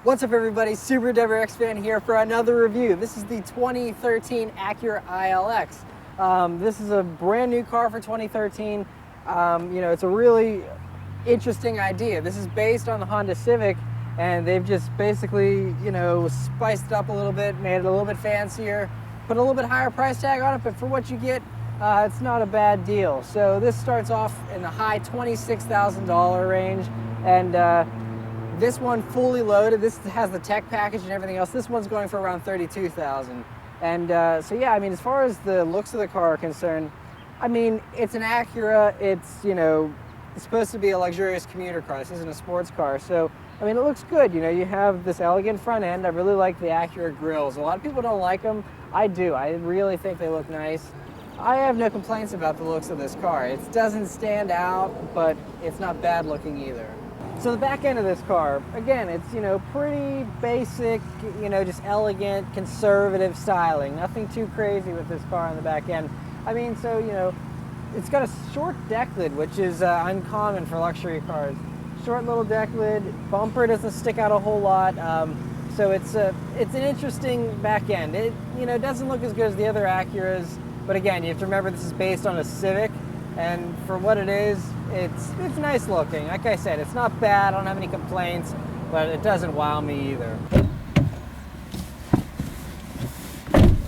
What's up everybody, Super X fan here for another review. This is the 2013 Acura ILX. This is a brand new car for 2013. It's a really interesting idea. This is based on the Honda Civic, and they've just basically, spiced it up a little bit, made it a little bit fancier, put a little bit higher price tag on it, but for what you get, it's not a bad deal. So this starts off in the high $26,000 range, and this one fully loaded, this has the tech package and everything else. This one's going for around $32,000. And so yeah, as far as the looks of the car are concerned, it's an Acura. It's supposed to be a luxurious commuter car. This isn't a sports car. So, it looks good. You have this elegant front end. I really like the Acura grills. A lot of people don't like them. I do. I really think they look nice. I have no complaints about the looks of this car. It doesn't stand out, but it's not bad looking either. So the back end of this car, again, it's, pretty basic, just elegant, conservative styling. Nothing too crazy with this car on the back end. It's got a short deck lid, which is uncommon for luxury cars. Short little deck lid, bumper doesn't stick out a whole lot. So it's an interesting back end. It, doesn't look as good as the other Acuras, but again, you have to remember this is based on a Civic, and for what it is, it's nice looking. Like I said, it's not bad. I don't have any complaints, but it doesn't wow me either.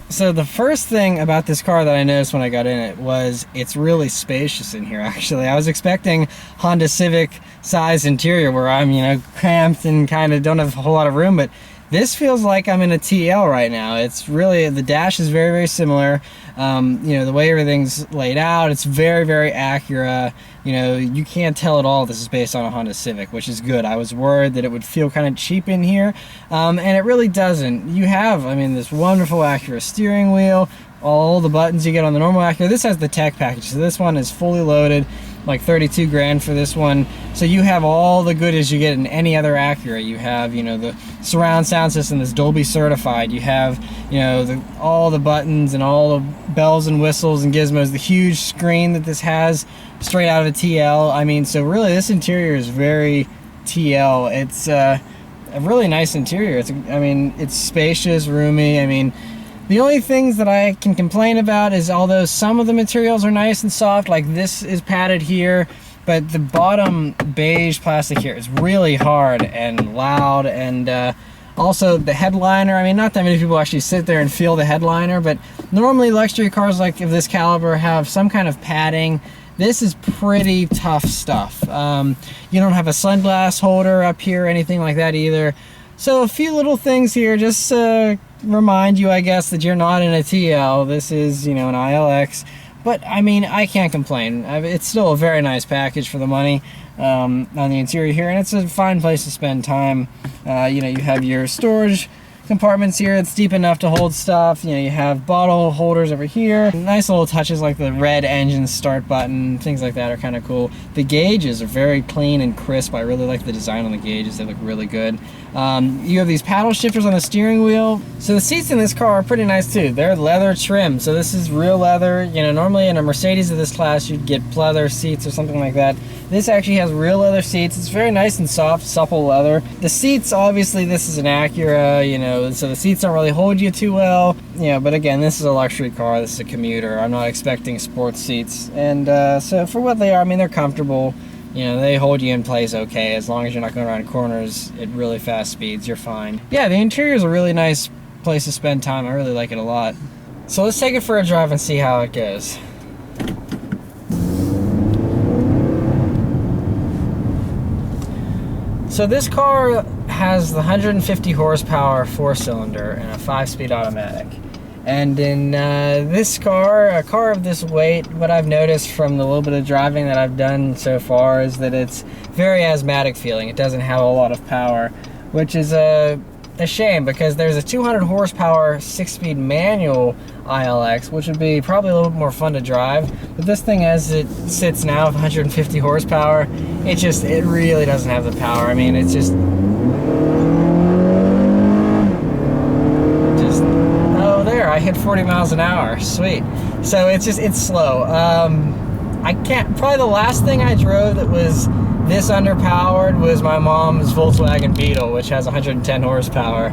So the first thing about this car that I noticed when I got in it was it's really spacious in here, actually. I was expecting Honda Civic size interior where I'm, cramped and kind of don't have a whole lot of room, but this feels like I'm in a TL right now. It's really, the dash is very, very similar. The way everything's laid out, it's very, very Acura. You can't tell at all this is based on a Honda Civic, which is good. I was worried that it would feel kind of cheap in here, and it really doesn't. You have, this wonderful Acura steering wheel, all the buttons you get on the normal Acura. This has the tech package, so this one is fully loaded, like 32 grand for this one. So you have all the goodies you get in any other Acura. You have, the surround sound system that's Dolby certified. You have, all the buttons and all the bells and whistles and gizmos. The huge screen that this has, straight out of a TL. So really, this interior is very TL. It's a really nice interior. It's spacious, roomy. The only things that I can complain about is, although some of the materials are nice and soft, like this is padded here, but the bottom beige plastic here is really hard and loud, and also the headliner, not that many people actually sit there and feel the headliner, but normally luxury cars like of this caliber have some kind of padding. This is pretty tough stuff. You don't have a sunglass holder up here or anything like that either. So a few little things here, just remind you, I guess, that you're not in a TL. This is, an ILX. But, I can't complain. It's still a very nice package for the money on the interior here, and it's a fine place to spend time. You have your storage compartments here. It's deep enough to hold stuff. You have bottle holders over here. Nice little touches like the red engine start button. Things like that are kind of cool. The gauges are very clean and crisp. I really like the design on the gauges. They look really good. You have these paddle shifters on the steering wheel. So the seats in this car are pretty nice too. They're leather trim. So this is real leather. Normally in a Mercedes of this class, you'd get pleather seats or something like that. This actually has real leather seats. It's very nice and soft, supple leather. The seats, obviously, this is an Acura, so the seats don't really hold you too well. But again, this is a luxury car. This is a commuter. I'm not expecting sports seats. And so for what they are, they're comfortable. They hold you in place okay. As long as you're not going around corners at really fast speeds, you're fine. Yeah, the interior is a really nice place to spend time. I really like it a lot. So let's take it for a drive and see how it goes. So this car has the 150 horsepower 4-cylinder and a 5-speed automatic. And in this car, a car of this weight, what I've noticed from the little bit of driving that I've done so far is that it's very asthmatic feeling. It doesn't have a lot of power, which is a shame, because there's a 200 horsepower 6-speed manual ILX, which would be probably a little bit more fun to drive. But this thing, as it sits now with 150 horsepower, it really doesn't have the power. It's just oh, there, I hit 40 miles an hour. Sweet. So it's slow. I can't, probably the last thing I drove that was This underpowered was my mom's Volkswagen Beetle, which has 110 horsepower.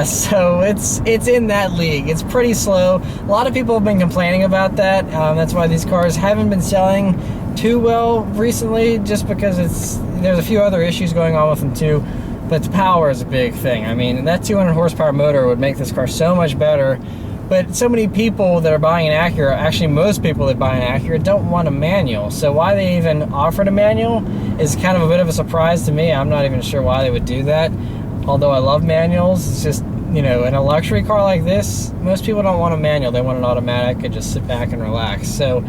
So it's in that league. It's pretty slow. A lot of people have been complaining about that. That's why these cars haven't been selling too well recently, just because there's a few other issues going on with them too. But the power is a big thing. I mean, that 200 horsepower motor would make this car so much better. But so many people that are buying an Acura, actually most people that buy an Acura, don't want a manual. So why they even offered a manual is kind of a bit of a surprise to me. I'm not even sure why they would do that. Although I love manuals, it's just, you know, in a luxury car like this, most people don't want a manual. They want an automatic and just sit back and relax. So,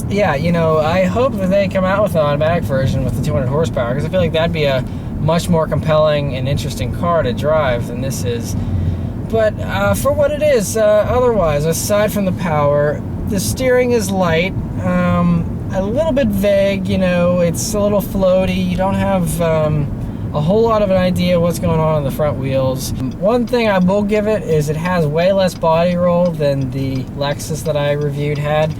yeah, you know, I hope that they come out with an automatic version with the 200 horsepower, because I feel like that'd be a much more compelling and interesting car to drive than this is. But for what it is, otherwise, aside from the power, the steering is light, a little bit vague, you know, it's a little floaty. You don't have a whole lot of an idea what's going on the front wheels. One thing I will give it is it has way less body roll than the Lexus that I reviewed had.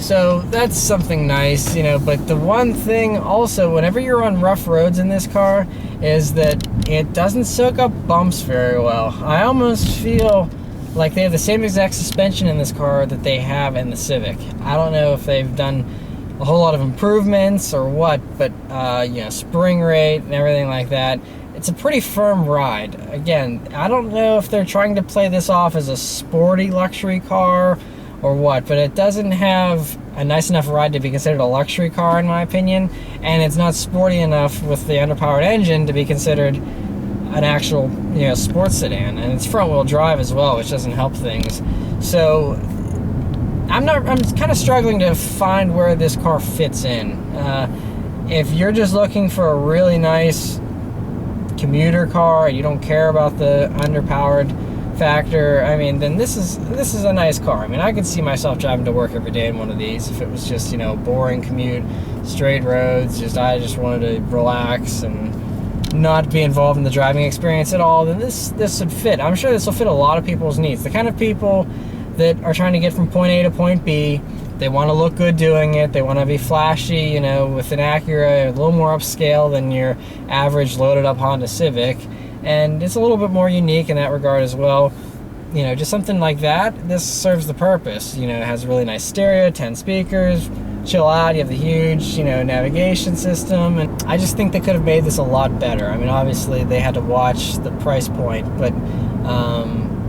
So that's something nice, you know, but the one thing also, whenever you're on rough roads in this car, is that it doesn't soak up bumps very well. I almost feel like they have the same exact suspension in this car that they have in the Civic. I don't know if they've done a whole lot of improvements or what, but you know, spring rate and everything like that, it's a pretty firm ride. Again, I don't know if they're trying to play this off as a sporty luxury car or what, but it doesn't have a nice enough ride to be considered a luxury car in my opinion, and it's not sporty enough with the underpowered engine to be considered an actual, you know, sports sedan, and it's front wheel drive as well, which doesn't help things. So I'm kind of struggling to find where this car fits in. If you're just looking for a really nice commuter car and you don't care about the underpowered factor, I mean, then this is a nice car. I mean, I could see myself driving to work every day in one of these if it was just, you know, boring commute, straight roads, I just wanted to relax and not be involved in the driving experience at all, then this would fit. I'm sure this will fit a lot of people's needs. The kind of people that are trying to get from point A to point B, they want to look good doing it, they want to be flashy, you know, with an Acura, a little more upscale than your average loaded up Honda Civic. And it's a little bit more unique in that regard as well. You know, just something like that, this serves the purpose. You know, it has a really nice stereo, 10 speakers, chill out, you have the huge, you know, navigation system, and I just think they could have made this a lot better. I mean, obviously they had to watch the price point, but,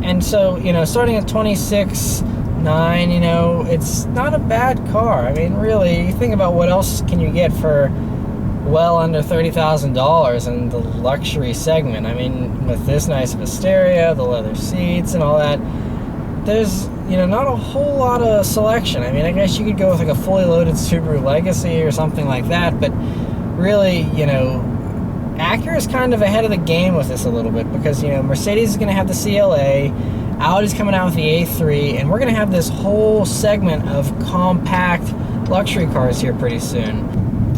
and so, you know, starting at $26,900, you know, it's not a bad car. I mean, really, you think about what else can you get for well under $30,000 in the luxury segment. I mean, with this nice of a stereo, the leather seats and all that, there's, you know, not a whole lot of selection. I mean, I guess you could go with like a fully loaded Subaru Legacy or something like that, but really, you know, Acura is kind of ahead of the game with this a little bit, because, you know, Mercedes is going to have the CLA, Audi's coming out with the A3, and we're going to have this whole segment of compact luxury cars here pretty soon.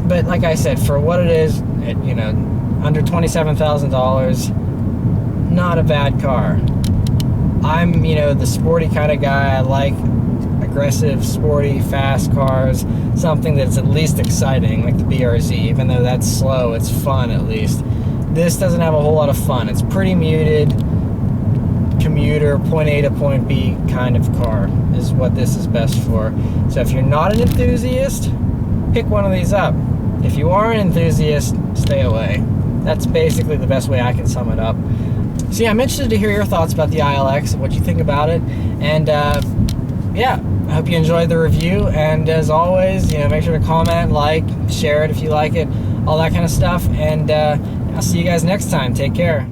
But like I said, for what it is, you know, under $27,000, not a bad car. I'm, you know, the sporty kind of guy. I like aggressive, sporty, fast cars, something that's at least exciting, like the BRZ. Even though that's slow, it's fun at least. This doesn't have a whole lot of fun. It's pretty muted, commuter, point A to point B kind of car is what this is best for. So if you're not an enthusiast, pick one of these up. If you are an enthusiast, stay away. That's basically the best way I can sum it up. So yeah, I'm interested to hear your thoughts about the ILX, what you think about it, and yeah, I hope you enjoyed the review, and as always, you know, make sure to comment, like, share it if you like it, all that kind of stuff, and I'll see you guys next time. Take care.